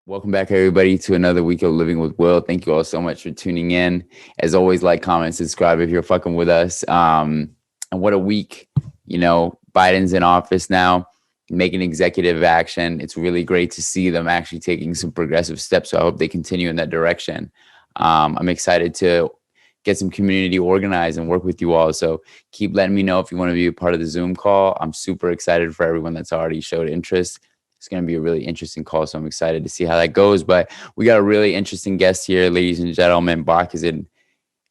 Welcome back, everybody, to another week of Living with Will. Thank you all so much for tuning in. As always, like, comment, subscribe if you're fucking with us. And what a week. Biden's in office now, making executive action. It's really great to see them actually taking some progressive steps. So I hope they continue in that direction. I'm excited to get some community organized and work with you all. So keep letting me know if you want to be a part of the Zoom call. I'm super excited for everyone that's already showed interest. It's going to be a really interesting call, so I'm excited to see how that goes. But we got a really interesting guest here, ladies and gentlemen. Bock is an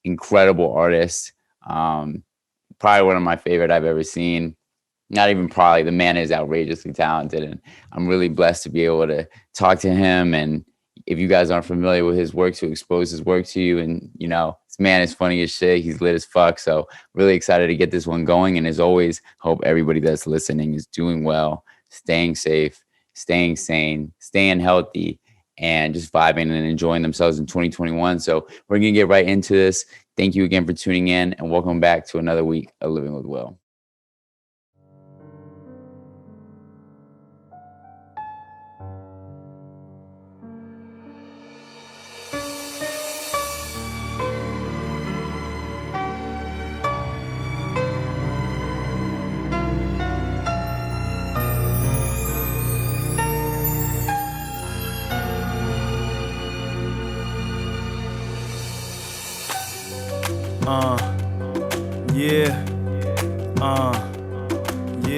incredible artist, probably one of my favorite I've ever seen. Not even probably, the man is outrageously talented, and I'm really blessed to be able to talk to him. And if you guys aren't familiar with his work, to expose his work to you. And, this man is funny as shit. He's lit as fuck. So really excited to get this one going. And as always, hope everybody that's listening is doing well, staying safe, staying sane, staying healthy, and just vibing and enjoying themselves in 2021. So we're going to get right into this. Thank you again for tuning in, and welcome back to another week of Living with Will.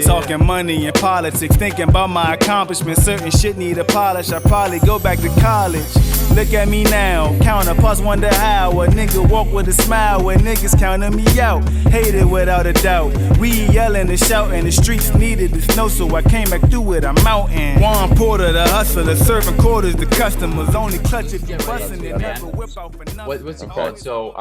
Talking money and politics, thinking about my accomplishments. Certain shit need a polish. I probably go back to college. Look at me now, counterparts wonder how a nigga walk with a smile when niggas counting me out. Hated without a doubt. We yelling and shouting, the streets needed the snow, so I came back through it. I'm mountain. Juan Porter, the hustler, serving quarters, the customers only clutch if you bustin' and never whip out for nothing. What's it called? So,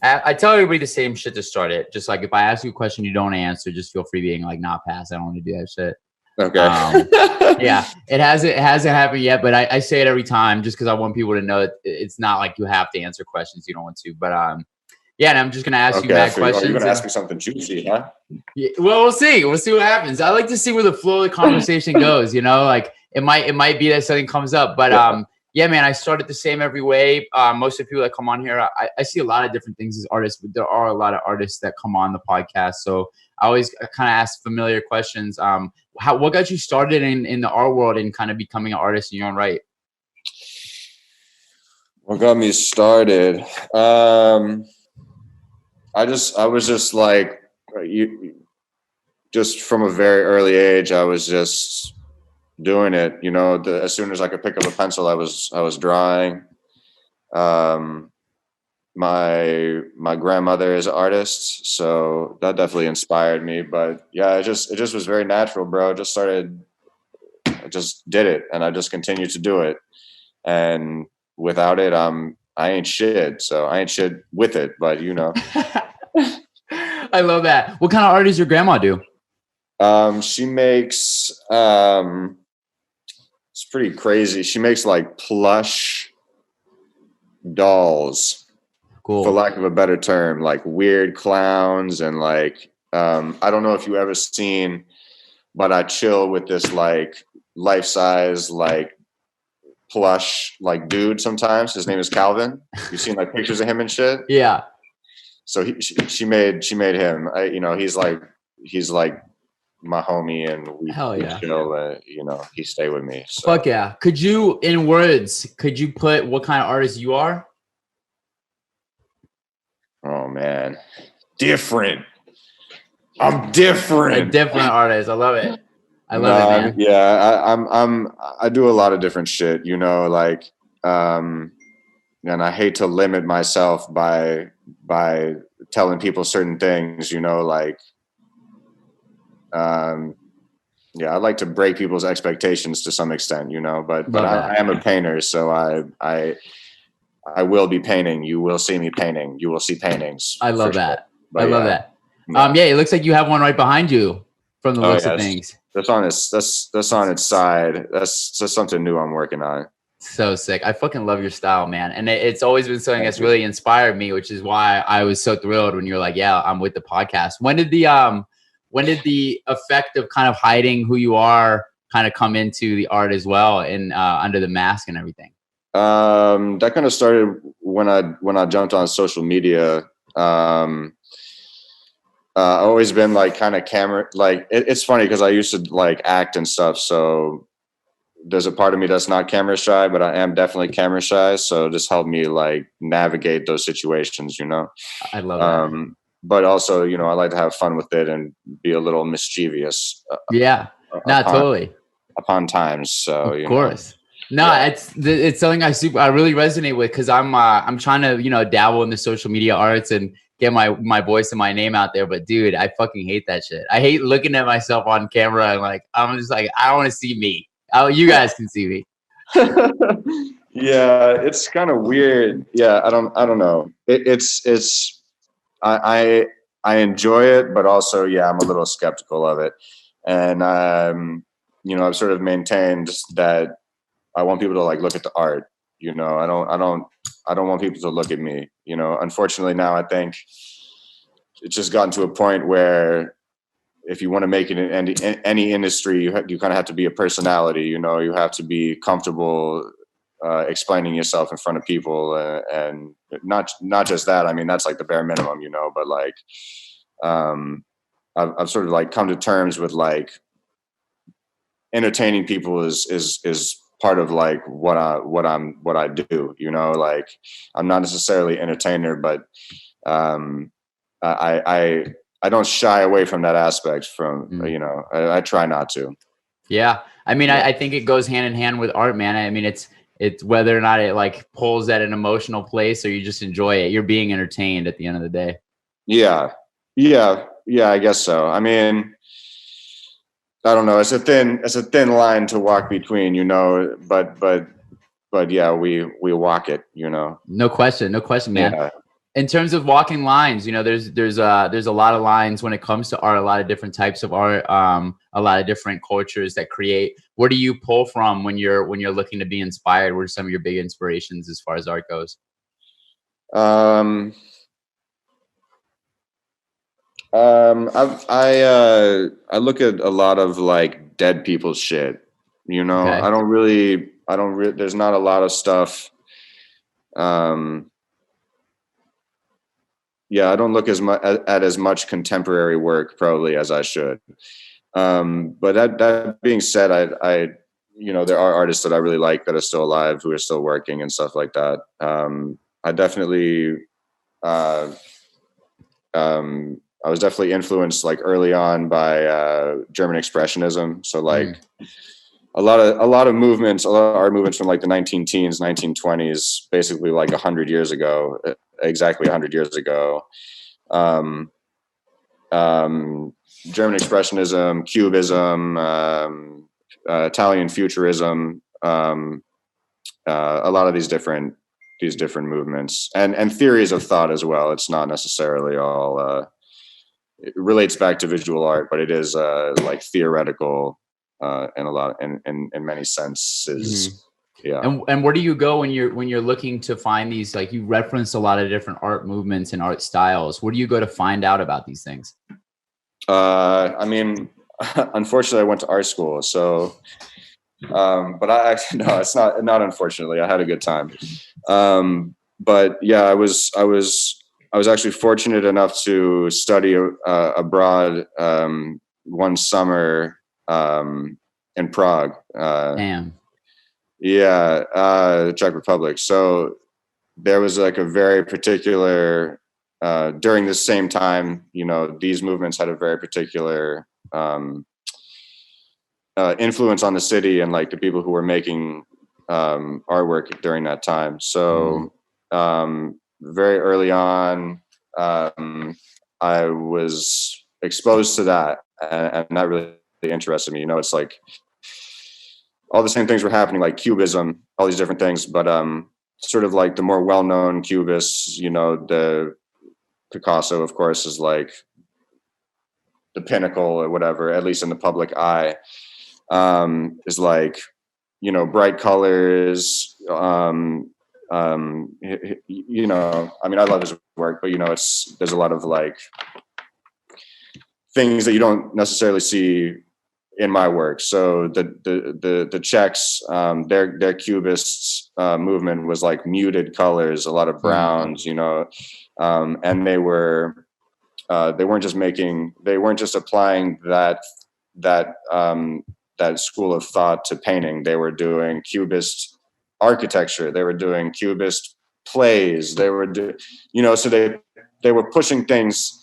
I tell everybody the same shit to start it. Just like if I ask you a question you don't answer, just feel free being like, not pass. I don't want to do that shit. Okay. Yeah, it hasn't happened yet, but I say it every time just because I want people to know that it's not like you have to answer questions you don't want to. But yeah, and I'm just gonna ask you mad questions. You're gonna ask me something juicy, huh? Yeah, well, we'll see. We'll see what happens. I like to see where the flow of the conversation goes. Like it might be that something comes up, but yeah, man, I start it the same every way. Most of the people that come on here, I see a lot of different things as artists, but there are a lot of artists that come on the podcast. So I always kind of ask familiar questions. What got you started in the art world and kind of becoming an artist in your own right? What got me started? I was just like, just from a very early age, I was just doing it, as soon as I could pick up a pencil, I was drawing. My grandmother is an artist, so that definitely inspired me. But yeah, it just was very natural, bro. I just did it, and I just continued to do it. And without it, I ain't shit. So I ain't shit with it, but I love that. What kind of art does your grandma do? She makes it's pretty crazy. She makes like plush dolls, cool, for lack of a better term, like weird clowns and like I don't know if you ever seen, but I chill with this like life-size like plush like dude sometimes. His name is Calvin. You've seen like pictures of him and shit? Yeah. So she made him. He's like my homie, and we chill. He stay with me. So. Fuck yeah. Could you put what kind of artist you are? Oh man, different. I'm different. A different artist. I love it. I love it, man. Yeah, I do a lot of different shit. And I hate to limit myself by telling people certain things. I like to break people's expectations to some extent, but I am a painter, so I will be painting. You will see me painting. You will see paintings. I love that. Sure. I love that. Yeah, it looks like you have one right behind you from the looks of things. That's on its side. That's just something new I'm working on. So sick. I fucking love your style, man. And it's always been something that's really inspired me, which is why I was so thrilled when you were like, yeah, I'm with the podcast. When did the effect of kind of hiding who you are kind of come into the art as well and under the mask and everything? That kind of started when I jumped on social media. I've always been like kind of camera, like it's funny because I used to like act and stuff. So there's a part of me that's not camera shy, but I am definitely camera shy. So this helped me like navigate those situations, you know? I love that. But also, you know, I like to have fun with it and be a little mischievous. Yeah, no, totally. Upon times. So, Of course. No, yeah. It's something I really resonate with because I'm trying to, you know, dabble in the social media arts and get my voice and my name out there. But dude, I fucking hate that shit. I hate looking at myself on camera and like I'm just like I don't want to see me. Oh, you guys can see me. Yeah, it's kind of weird. Yeah, I don't know. I enjoy it, but also yeah, I'm a little skeptical of it. And you know, I've sort of maintained that I want people to like look at the art. You know, I don't want people to look at me. You know, unfortunately now I think it's just gotten to a point where if you want to make it in any industry, you kind of have to be a personality. You know, you have to be comfortable explaining yourself in front of people, and not just that. I mean, that's like the bare minimum, you know. But like, I've sort of like come to terms with like entertaining people is part of like what I do. You know, like I'm not necessarily an entertainer, but I don't shy away from that aspect from, you know, I try not to. Yeah. I mean, I think it goes hand in hand with art, man. I mean, it's whether or not it like pulls at an emotional place or you just enjoy it. You're being entertained at the end of the day. Yeah. I guess so. I mean, I don't know. It's a thin line to walk between, you know, but yeah, we walk it, you know. No question, man. Yeah. In terms of walking lines, you know, there's a lot of lines when it comes to art, a lot of different types of art, a lot of different cultures that create. Where do you pull from when you're looking to be inspired? What are some of your big inspirations as far as art goes? I look at a lot of like dead people's shit, you know. Okay. I don't really there's not a lot of stuff. Yeah, I don't look at as much contemporary work probably as I should. But that being said, I you know, there are artists that I really like that are still alive, who are still working and stuff like that. I definitely I was definitely influenced like early on by German Expressionism. So like a lot of movements, a lot of art movements from like the 19-teens, 1920s, basically like 100 years ago, exactly 100 years ago. German Expressionism, Cubism, Italian Futurism, a lot of these different movements and theories of thought as well. It's not necessarily all. It relates back to visual art, but it is like theoretical in a lot in many senses. Mm-hmm. Yeah. And where do you go when you're looking to find these? Like you referenced a lot of different art movements and art styles. Where do you go to find out about these things? I mean, unfortunately, I went to art school, so. But I actually no, it's not unfortunately. I had a good time. But yeah, I was actually fortunate enough to study abroad one summer in Prague. Damn. Yeah, Czech Republic. So there was like a very particular during the same time, you know, these movements had a very particular influence on the city and like the people who were making artwork during that time. So very early on, I was exposed to that, and that really interested me. You know, it's like all the same things were happening, like Cubism, all these different things, but sort of like the more well-known Cubists, you know, the Picasso, of course, is like the pinnacle or whatever, at least in the public eye, is like, you know, bright colors, you know, I mean, I love his work, but you know, there's a lot of like things that you don't necessarily see in my work. So the Czechs, their Cubists movement was like muted colors, a lot of browns, you know, and they weren't just applying that school of thought to painting. They were doing Cubist architecture. They were doing Cubist plays. They were so they were pushing things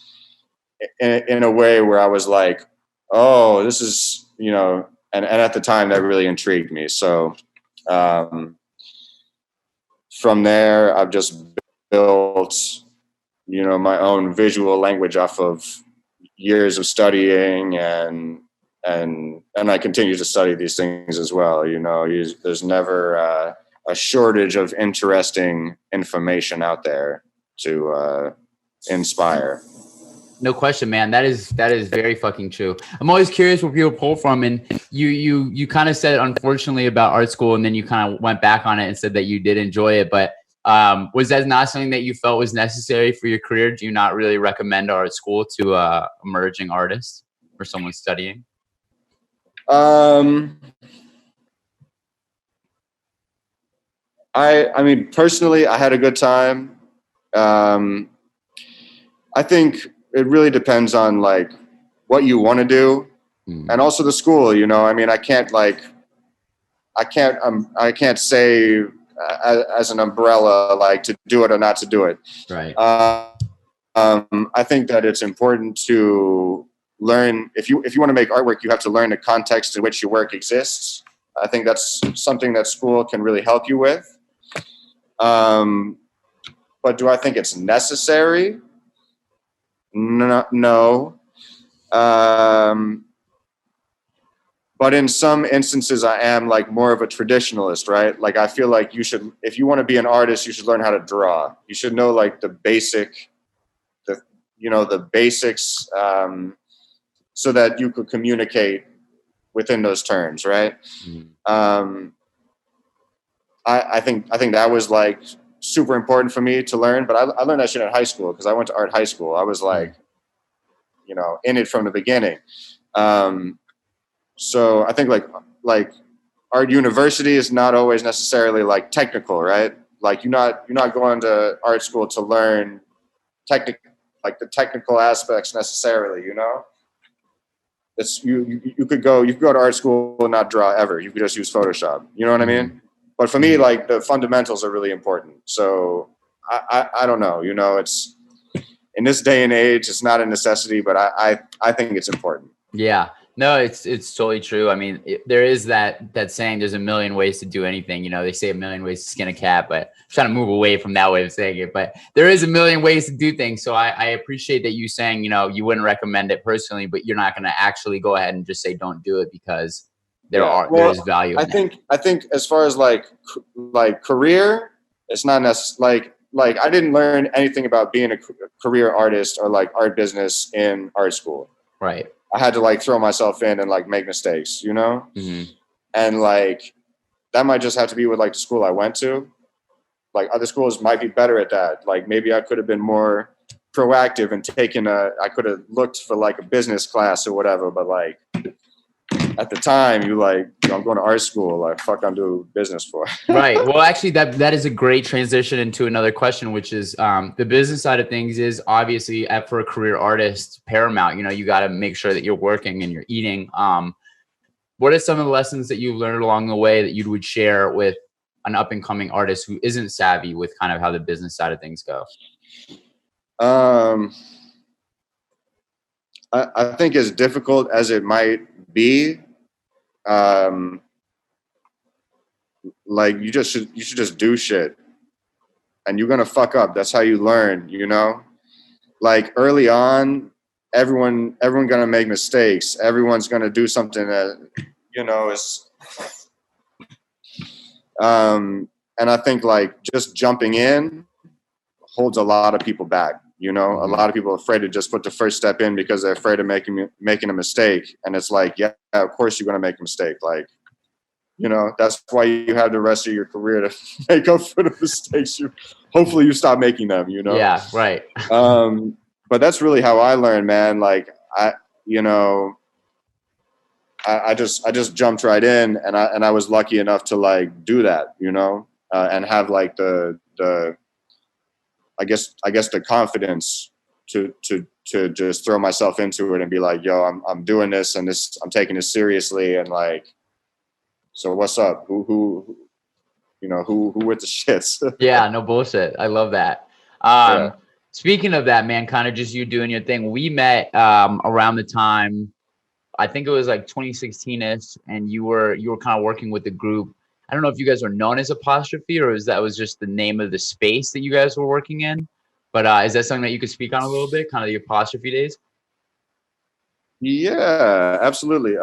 in a way where I was like, oh, this is, you know, and at the time that really intrigued me. So from there, I've just built, you know, my own visual language off of years of studying, and I continue to study these things as well. You know, there's never a shortage of interesting information out there to inspire. No question, man. That is very fucking true. I'm always curious where people pull from, and you kind of said unfortunately about art school, and then you kind of went back on it and said that you did enjoy it. But was that not something that you felt was necessary for your career? Do you not really recommend art school to emerging artists or someone studying? I mean, personally, I had a good time. I think it really depends on like what you want to do, and also the school. You know, I mean, I can't say as an umbrella like to do it or not to do it. Right. I think that it's important to learn. If you want to make artwork, you have to learn the context in which your work exists. I think that's something that school can really help you with. But do I think it's necessary? No. But in some instances, I am like more of a traditionalist, right? Like I feel like you should, if you want to be an artist, you should learn how to draw. You should know like the basics, so that you could communicate within those terms, right? I think that was like super important for me to learn, but I learned that shit in high school because I went to art high school. I was like, you know, in it from the beginning. So I think like art university is not always necessarily like technical, right? Like you're not going to art school to learn the technical aspects necessarily, you know? It's you could go to art school and not draw ever. You could just use Photoshop. You know what I mean? But for me, like the fundamentals are really important. So I don't know, you know, it's in this day and age, it's not a necessity, but I think it's important. Yeah, no, it's totally true. I mean, there is that saying, there's a million ways to do anything. You know, they say a million ways to skin a cat, but I'm trying to move away from that way of saying it. But there is a million ways to do things. So I appreciate that you saying, you know, you wouldn't recommend it personally, but you're not going to actually go ahead and just say don't do it because there is value. I think as far as like career, it's not necessarily like I didn't learn anything about being a career artist or like art business in art school. Right. I had to like throw myself in and like make mistakes, you know? And like, that might just have to be with like the school I went to. Like other schools might be better at that. Like maybe I could have been more proactive and I could have looked for like a business class or whatever. But like at the time you like, you know, I'm going to art school, like fuck I'm doing business for. Right. Well, actually that is a great transition into another question, which is the business side of things is obviously for a career artist paramount. You know, you got to make sure that you're working and you're eating. What are some of the lessons that you've learned along the way that you would share with an up and coming artist who isn't savvy with kind of how the business side of things go? I think as difficult as it might be, like you should just do shit, and you're gonna fuck up. That's how you learn, you know. Like early on, everyone gonna make mistakes. Everyone's gonna do something that, you know, is. And I think like just jumping in holds a lot of people back. You know, a lot of people are afraid to just put the first step in because they're afraid of making a mistake. And it's like, yeah, of course you're going to make a mistake. Like, you know, that's why you have the rest of your career to make up for the mistakes. Hopefully you stop making them, you know? Yeah, right. But that's really how I learned, man. Like, I I just jumped right in, and I was lucky enough to like do that, you know, and have like the I guess the confidence to just throw myself into it and be like, yo, I'm doing this, and I'm taking this seriously, and like, so what's up? Who you know, who with the shits? Yeah, no bullshit. I love that. Yeah. Speaking of that, man, kind of just you doing your thing. We met around the time, I think it was like 2016ish, and you were kind of working with the group. I don't know if you guys were known as Apostrophe, or that was just the name of the space that you guys were working in. But is that something that you could speak on a little bit, kind of the Apostrophe days? Yeah, absolutely.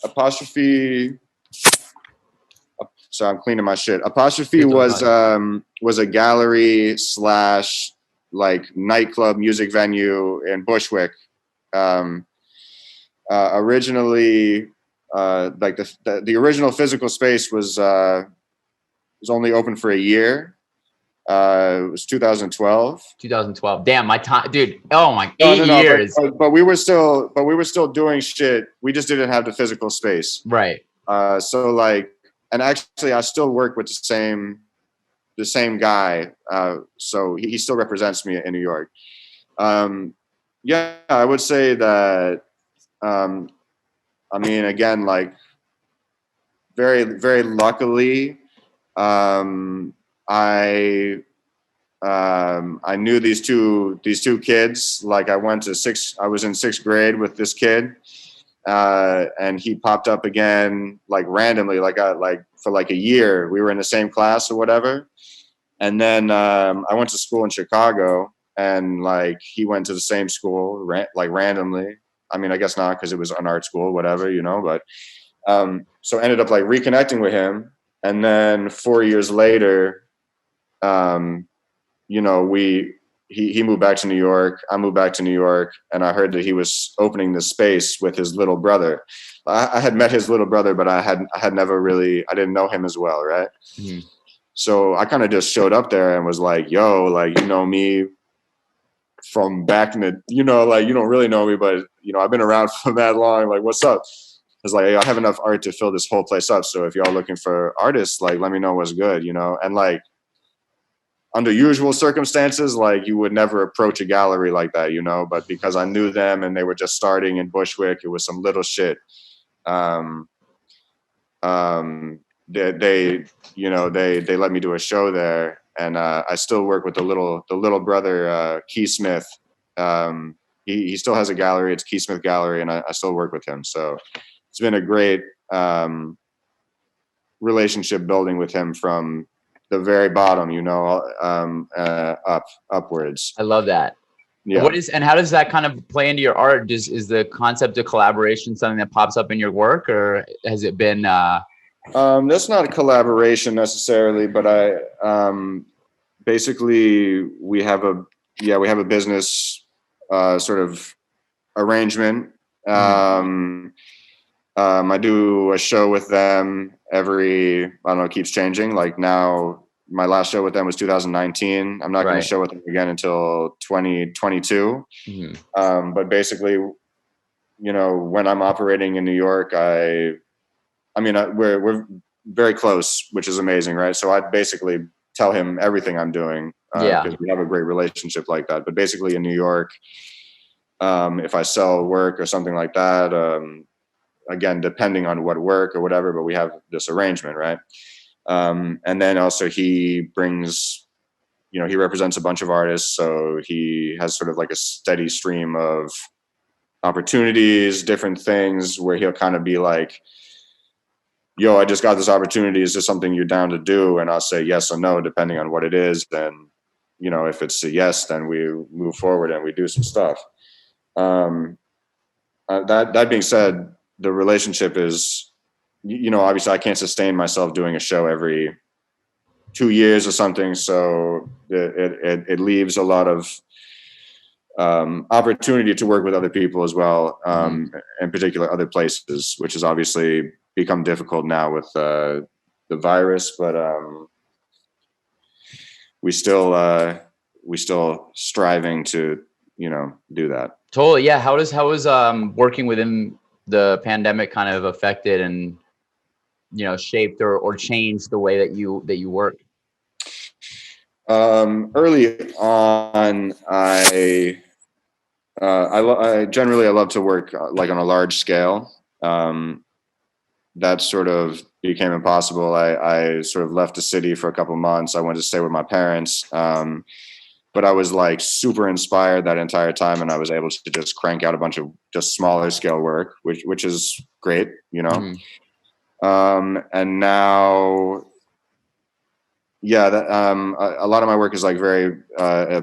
Apostrophe. So I'm cleaning my shit. Apostrophe was a gallery / like nightclub music venue in Bushwick. Originally, like the original physical space was only open for a year. It was 2012. 2012. Damn, my time, dude. Oh my, 8 years. But we were still doing shit. We just didn't have the physical space. Right. So like, and actually, I still work with the same guy. So he still represents me in New York. Yeah, I would say that. I mean, again, like, very, very luckily, I knew these two kids. Like, I was in sixth grade with this kid. And he popped up again, like randomly, like for like a year. We were in the same class or whatever. And then I went to school in Chicago, and like he went to the same school, like randomly. I mean, I guess not, because it was an art school, whatever, you know. But so ended up like reconnecting with him, and then 4 years later, you know, he moved back to New York. I moved back to New York, and I heard that he was opening this space with his little brother. I had met his little brother, but I had never really, I didn't know him as well, right? Mm-hmm. So I kind of just showed up there and was like, yo, like, you know me from back in the, you know, like, you don't really know me, but, you know, I've been around for that long. Like, what's up? It's like, hey, I have enough art to fill this whole place up. So if y'all looking for artists, like, let me know what's good, you know? And like, under usual circumstances, like, you would never approach a gallery like that, you know, but because I knew them and they were just starting in Bushwick, it was some little shit. They you know, they let me do a show there, and I still work with the little brother, Key Smith. He still has a gallery. It's Key Smith Gallery, and I still work with him. So it's been a great relationship building with him from the very bottom, you know, upwards. I love that. Yeah. How does that kind of play into your art? Is the concept of collaboration something that pops up in your work, or has it been? That's not a collaboration necessarily, but basically we have a business sort of arrangement. I do a show with them every, I don't know, it keeps changing. Like now, my last show with them was 2019. I'm not going to show with them again until 2022. Mm-hmm. But basically, you know, when I'm operating in New York, I mean, we're very close, which is amazing, right? So I basically tell him everything I'm doing because we have a great relationship like that. But basically in New York, if I sell work or something like that, again, depending on what work or whatever, but we have this arrangement, right? And then also he brings, you know, he represents a bunch of artists. So he has sort of like a steady stream of opportunities, different things where he'll kind of be like, yo, I just got this opportunity. Is this something you're down to do? And I'll say yes or no, depending on what it is. Then, you know, if it's a yes, then we move forward and we do some stuff. That being said, the relationship is, you know, obviously I can't sustain myself doing a show every 2 years or something. So it leaves a lot of opportunity to work with other people as well, in particular other places, which has obviously become difficult now with the virus, but we still striving to, you know, do that. Totally. Yeah. How was working with him the pandemic kind of affected and, you know, shaped or changed the way that you work? Early on, I generally I love to work like on a large scale. That sort of became impossible. I sort of left the city for a couple months. I went to stay with my parents. But I was like super inspired that entire time, and I was able to just crank out a bunch of just smaller scale work, which is great, you know. And now, yeah, that, a lot of my work is like very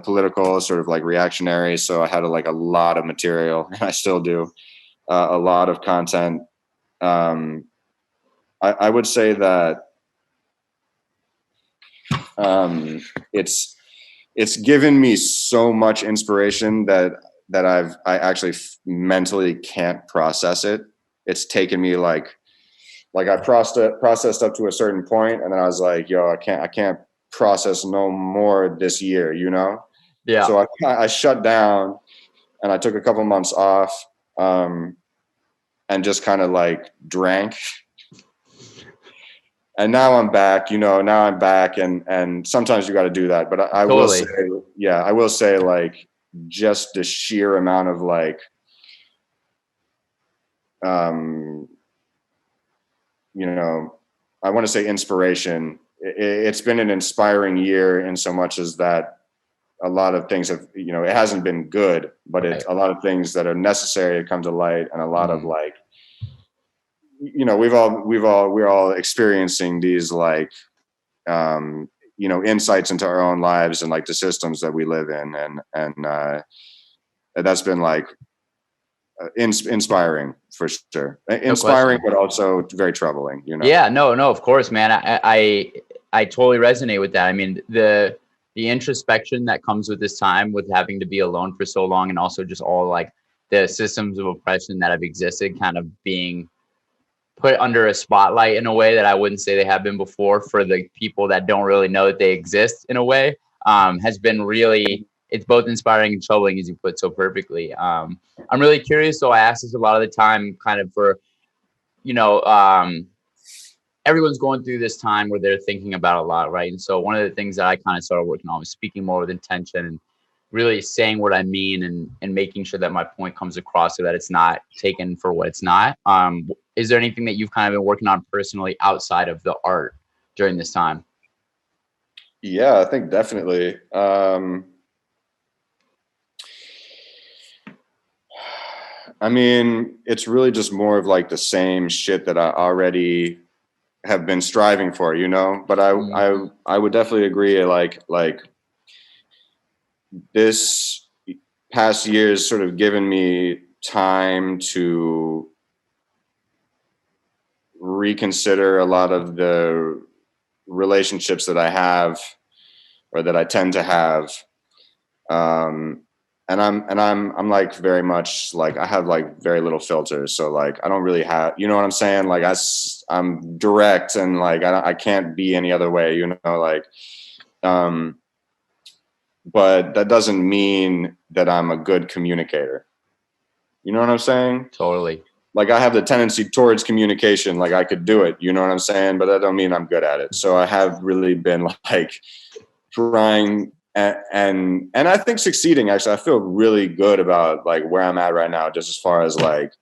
political, sort of like reactionary. So I had like a lot of material, and I still do a lot of content. I would say that it's given me so much inspiration that I actually mentally can't process it. It's taken me like I processed up to a certain point, and then I was like, yo, I can't process no more this year, you know? Yeah. So I shut down, and I took a couple months off, and just kind of like drank. And now I'm back, you know, and sometimes you got to do that. But I will say, yeah, I will say like just the sheer amount of like, you know, I want to say inspiration. It's been an inspiring year in so much as that a lot of things have, you know, it hasn't been good, but it's a lot of things that are necessary to come to light, and a lot of like, you know, we're all experiencing these like, you know, insights into our own lives and like the systems that we live in, and that's been like inspiring for sure. Inspiring, but also very troubling, you know? Yeah, no, of course, man. I totally resonate with that. I mean, the introspection that comes with this time, with having to be alone for so long, and also just all like the systems of oppression that have existed kind of being put under a spotlight in a way that I wouldn't say they have been before, for the people that don't really know that they exist in a way, has been really, it's both inspiring and troubling, as you put so perfectly. I'm really curious. So I ask this a lot of the time, kind of for, you know, everyone's going through this time where they're thinking about a lot, right? And so one of the things that I kind of started working on was speaking more with intention and really saying what I mean, and making sure that my point comes across so that it's not taken for what it's not. Is there anything that you've kind of been working on personally outside of the art during this time? Yeah, I think definitely. I mean, it's really just more of like the same shit that I already have been striving for, you know. But I would definitely agree. Like this past year has sort of given me time to reconsider a lot of the relationships that I have, or that I tend to have. And I'm like very much like, I have like very little filters. So like, I don't really have, you know what I'm saying? Like I'm direct, and like, I can't be any other way, you know, like, but that doesn't mean that I'm a good communicator. You know what I'm saying? Totally. Like, I have the tendency towards communication. Like, I could do it, you know what I'm saying? But that don't mean I'm good at it. So I have really been like trying and I think succeeding. Actually, I feel really good about like where I'm at right now, just as far as like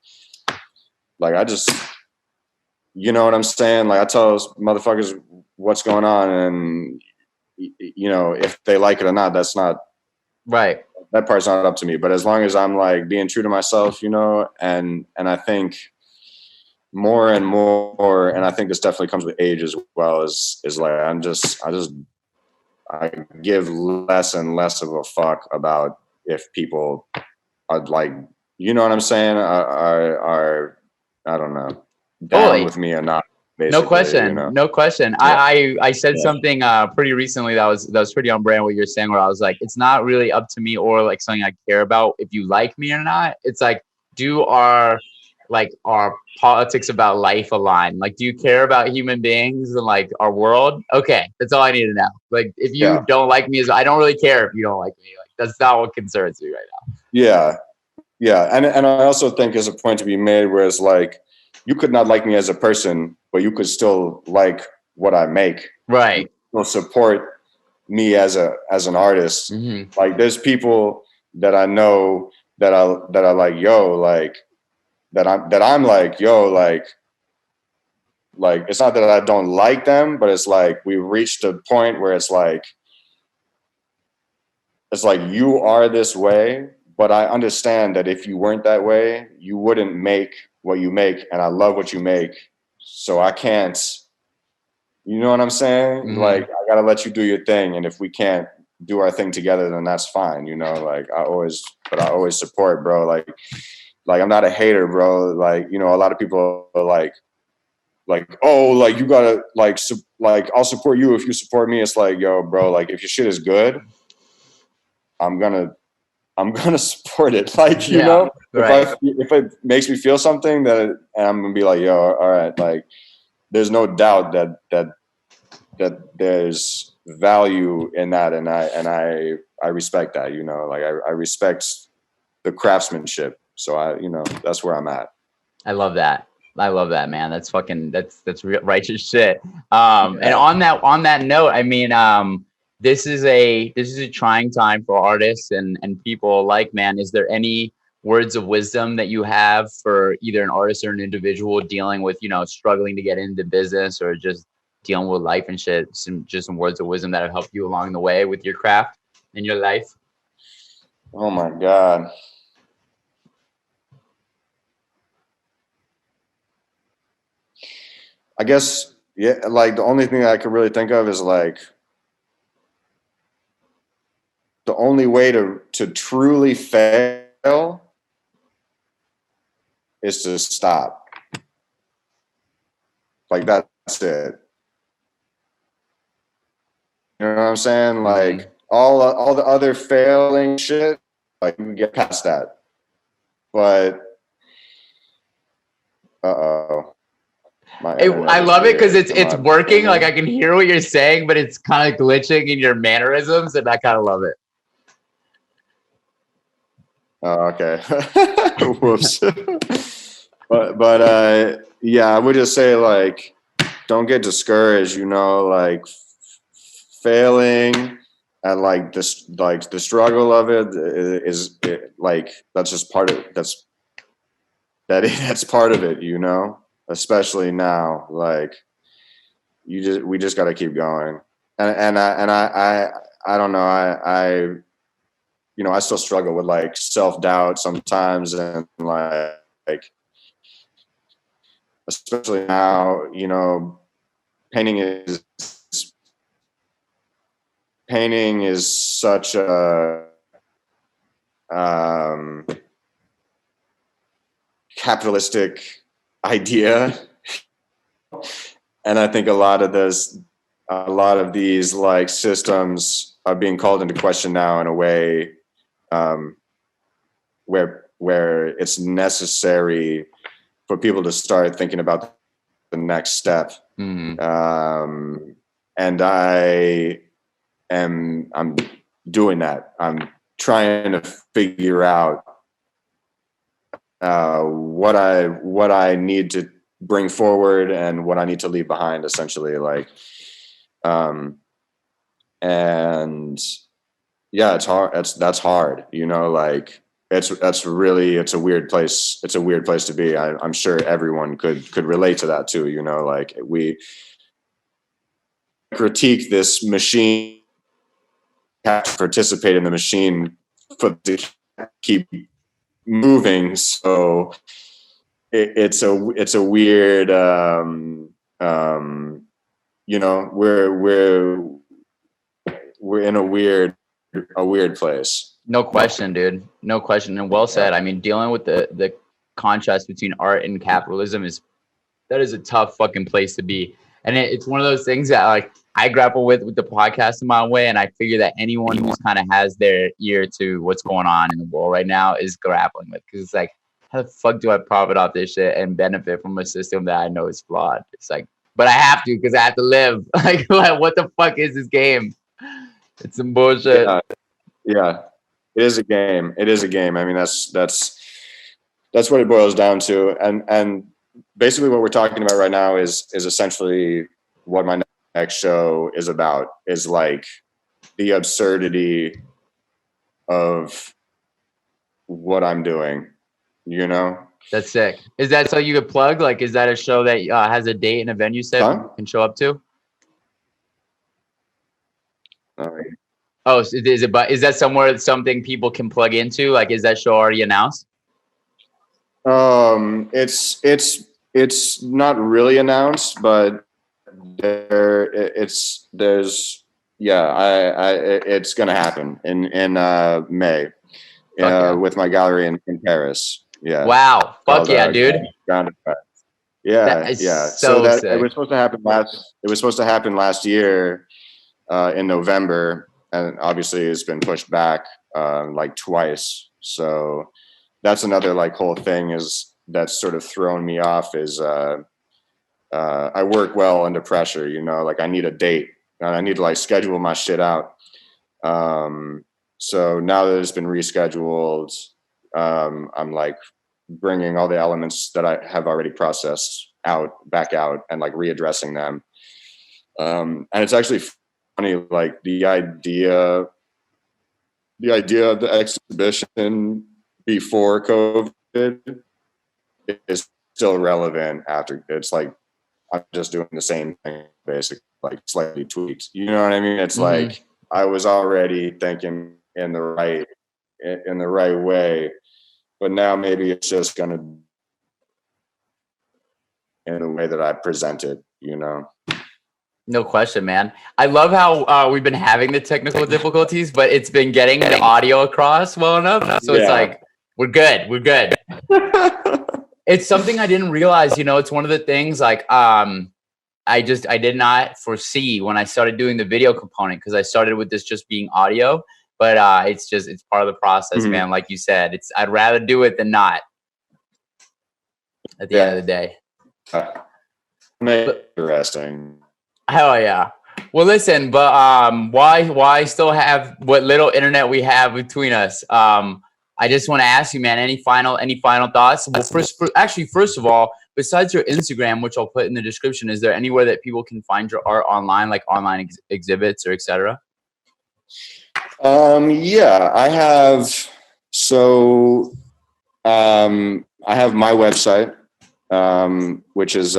I just, you know what I'm saying? Like, I tell those motherfuckers what's going on, and you know, if they like it or not, that's not right. That part's not up to me. But as long as I'm like being true to myself, you know, and I think more and more, and I think this definitely comes with age as well, is like I give less and less of a fuck about if people are like, you know what I'm saying, are I don't know, down with me or not. No question. You know? No question. Yeah. I said something pretty recently that was pretty on brand what you're saying, where I was like, it's not really up to me or like something I care about if you like me or not. It's like, do our politics about life align? Like, do you care about human beings and like our world? Okay, that's all I need to know. Like, if you don't like me, I don't really care if you don't like me. Like, that's not what concerns me right now. Yeah. Yeah, and I also think there's a point to be made where it's like, you could not like me as a person, but you could still like what I make. Right. You will support me as an artist. Mm-hmm. Like there's people that I know that are like, yo, like that I'm like, yo, like it's not that I don't like them, but it's like we reached a point where it's like you are this way, but I understand that if you weren't that way, you wouldn't make what you make, and I love what you make. So I can't, you know what I'm saying? Mm-hmm. Like I gotta let you do your thing, and if we can't do our thing together, then that's fine, you know. Like I always support, bro. Like I'm not a hater, bro. Like, you know, a lot of people are like, oh, like you gotta like I'll support you if you support me. It's like, yo, bro, like if your shit is good, I'm gonna support it. Like, you know, right. if it makes me feel something, that I'm gonna be like, yo, all right. Like there's no doubt that there's value in that, and I respect that, you know. Like I respect the craftsmanship. So you know, that's where I'm at. I love that. Man. That's fucking, that's righteous shit. And on that note, I mean, this is a trying time for artists and people alike, man. Is there any words of wisdom that you have for either an artist or an individual dealing with, you know, struggling to get into business or just dealing with life and shit? Some words of wisdom that have helped you along the way with your craft and your life. Oh my God. I guess, yeah, like the only thing I could really think of is like the only way to truly fail is to stop. Like that's it. You know what I'm saying? Like all the other failing shit, like you can get past that. But I love it because it's working. Like I can hear what you're saying, but it's kind of glitching in your mannerisms, and I kind of love it. Oh, okay. Whoops. but yeah, I would just say like, don't get discouraged. You know, like failing and like this, like the struggle of it is like that's just part of that's part of it. You know, especially now, like we just got to keep going. And I don't know. You know, I still struggle with like self-doubt sometimes, and like especially now, you know, painting is such a capitalistic idea, and I think a lot of these like systems are being called into question now in a way where it's necessary for people to start thinking about the next step. Mm-hmm. And I'm doing that. I'm trying to figure out what I need to bring forward and what I need to leave behind, essentially. Like, and yeah, it's hard. That's hard, you know, like it's a weird place. It's a weird place to be. I'm sure everyone could relate to that too. You know, like we critique this machine, have to participate in the machine for to keep moving. So it's a weird, you know, we're in a weird place. No question, dude. No question. And well said. I mean, dealing with the contrast between art and capitalism is a tough fucking place to be. And it's one of those things that like I grapple with the podcast in my way. And I figure that anyone who kind of has their ear to what's going on in the world right now is grappling with, because it's like, how the fuck do I profit off this shit and benefit from a system that I know is flawed? It's like, but I have to, because I have to live. Like what the fuck is this game? It's some bullshit. Yeah. It is a game. I mean, that's that's what it boils down to. And basically what we're talking about right now is essentially what my next show is about, is like the absurdity of what I'm doing, you know? That's sick. Is that so you could plug? Like, is that a show that has a date and a venue set you can show up to? Oh, so is it? But is that somewhere something people can plug into? Like, is that show already announced? It's not really announced, but it's gonna happen in May with my gallery in Paris. Yeah. Wow. Fuck yeah, dude. Yeah. So that sick. it was supposed to happen last year in November, and obviously it's been pushed back like twice. So that's another like whole thing is that's sort of thrown me off is I work well under pressure, you know, like I need a date and I need to like schedule my shit out. So now that it's been rescheduled, I'm like bringing all the elements that I have already processed back out and like readdressing them. And it's actually funny, like the idea of the exhibition before COVID is still relevant after. It's like I'm just doing the same thing, basically, like slightly tweaked. You know what I mean? It's like I was already thinking in the right way, but now maybe it's just gonna in the way that I present it, you know. No question, man. I love how we've been having the technical difficulties, but it's been getting the audio across well enough. So it's like, we're good. We're good. It's something I didn't realize, you know, it's one of the things like, I did not foresee when I started doing the video component, because I started with this just being audio, but it's part of the process, man. Like you said, I'd rather do it than not at the end of the day. Interesting. Hell yeah. Well, listen, but why still have what little internet we have between us? I just want to ask you, man, any final thoughts? Well, first of all, besides your Instagram, which I'll put in the description, is there anywhere that people can find your art online, like online exhibits or etc.? Yeah, I have. So, I have my website, which is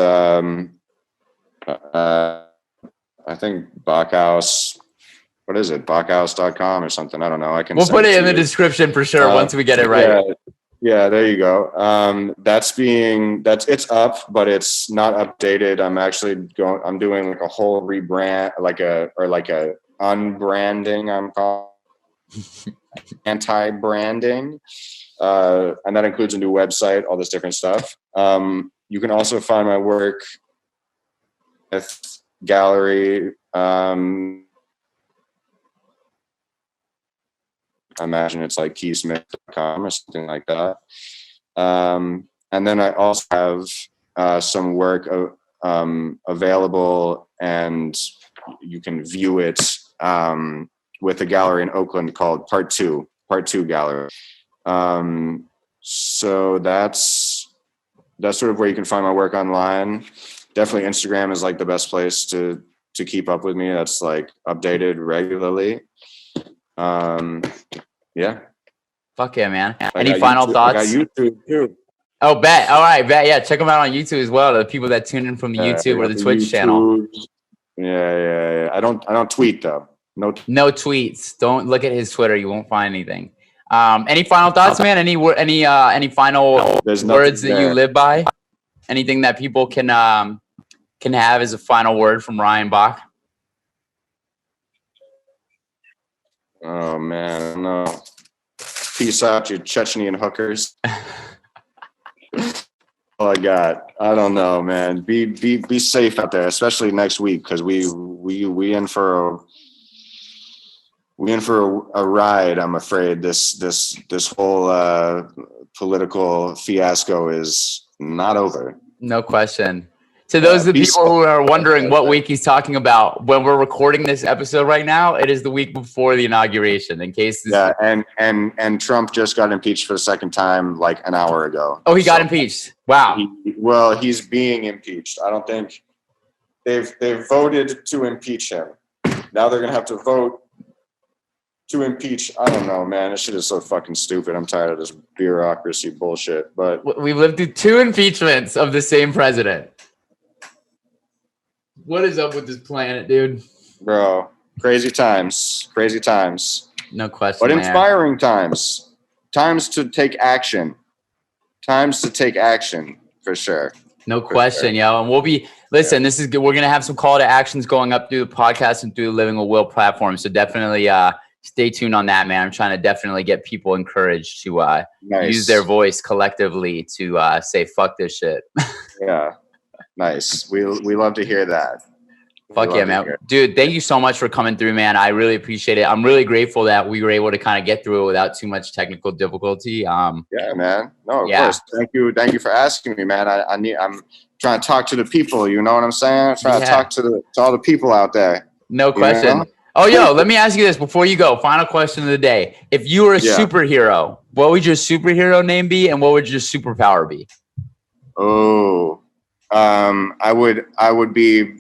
I think Bock Haus. What is it? BockHaus.com or something. I don't know. We'll put it in the description for sure once we get it right. Yeah, there you go. It's up, but it's not updated. I'm doing like a whole rebrand, like a unbranding. I'm calling anti-branding. And that includes a new website, all this different stuff. You can also find my work at gallery. I imagine it's like keysmith.com or something like that. And then I also have some work available, and you can view it with a gallery in Oakland called Part 2 Gallery. So that's sort of where you can find my work online. Definitely Instagram is like the best place to keep up with me. That's like updated regularly. Yeah. Fuck yeah, man. Any final thoughts? I got YouTube too. Oh, bet. All right, bet. Yeah, check them out on YouTube as well. The people that tune in from the YouTube or the Twitch channel. Yeah. I don't tweet though. No tweets. Don't look at his Twitter. You won't find anything. Any final thoughts, man? Any final words that you live by? Anything that people can have as a final word from Ryan Bock? Oh man, no. Peace out, you Chechnyan hookers. All I got. I don't know, man. Be safe out there, especially next week, because we in for a ride. I'm afraid this whole political fiasco is not over. No question. To those of the peace. people who are wondering what week he's talking about, when we're recording this episode right now, it is the week before the inauguration. In case this and Trump just got impeached for the second time like an hour ago. Oh, he got impeached. Wow. He's being impeached. I don't think they've voted to impeach him. Now they're gonna have to vote to impeach. I don't know, man. This shit is so fucking stupid. I'm tired of this bureaucracy bullshit. But we've lived through 2 impeachments of the same president. What is up with this planet, dude? Bro, crazy times. No question. But inspiring times. Times to take action. For sure. No question, yo. And we'll be this is good. We're gonna have some call to actions going up through the podcast and through the Living with Will platform. So definitely stay tuned on that, man. I'm trying to definitely get people encouraged to use their voice collectively to say fuck this shit. Yeah. Nice. We love to hear that. Fuck yeah, man. Dude, thank you so much for coming through, man. I really appreciate it. I'm really grateful that we were able to kind of get through it without too much technical difficulty. Yeah, man. No, of course. Thank you for asking me, man. I'm trying to talk to the people, you know what I'm saying? I'm trying to talk to all the people out there. No question. You know? Oh, yo, let me ask you this before you go. Final question of the day. If you were a superhero, what would your superhero name be and what would your superpower be? Oh, I would be,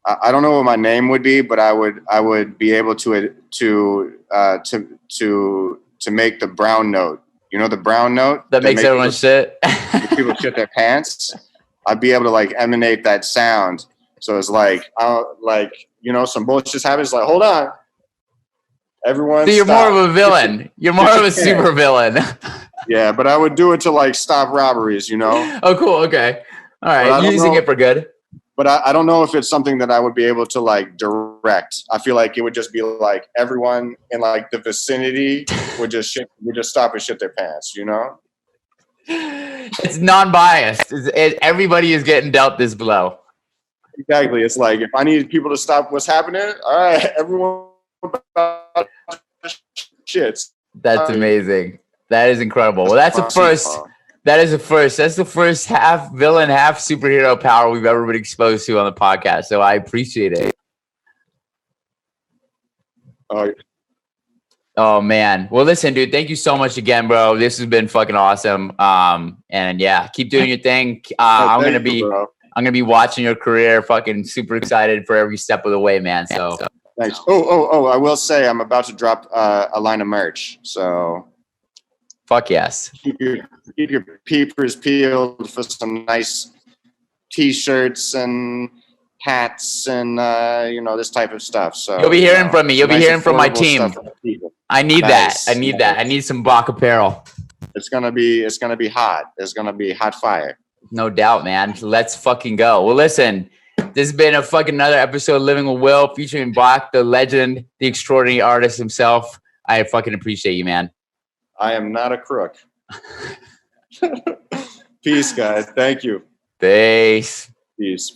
I don't know what my name would be, but I would be able to make the brown note. You know the brown note that makes everyone shit. People shit their pants. I'd be able to like emanate that sound. So it's like some bullshit happens. Like, hold on, everyone. So you're more of a villain. You're more of a super villain. Yeah, but I would do it to like stop robberies. You know. Oh, cool. Okay. All right. You're using it for good. But I don't know if it's something that I would be able to like direct. I feel like it would just be like everyone in like the vicinity would just stop and shit their pants, you know? It's non-biased. Everybody is getting dealt this blow. Exactly. It's like if I need people to stop what's happening, all right, everyone shits. That's amazing. That is incredible. Well, that's the first. That is the first. That's the first half villain, half superhero power we've ever been exposed to on the podcast. So I appreciate it. Oh man. Well, listen, dude. Thank you so much again, bro. This has been fucking awesome. And yeah, keep doing your thing. I'm gonna be watching your career. Fucking super excited for every step of the way, man. So thanks. Oh! I will say I'm about to drop a line of merch. So. Fuck yes. Keep your peepers peeled for some nice t-shirts and hats and this type of stuff. So you'll be hearing from me. You'll be hearing from my team. I need that. I need that. I need some Bock apparel. It's gonna be hot. It's gonna be hot fire. No doubt, man. Let's fucking go. Well, listen. This has been a fucking another episode of Living with Will featuring Bock, the legend, the extraordinary artist himself. I fucking appreciate you, man. I am not a crook. Peace, guys. Thank you. Peace. Peace.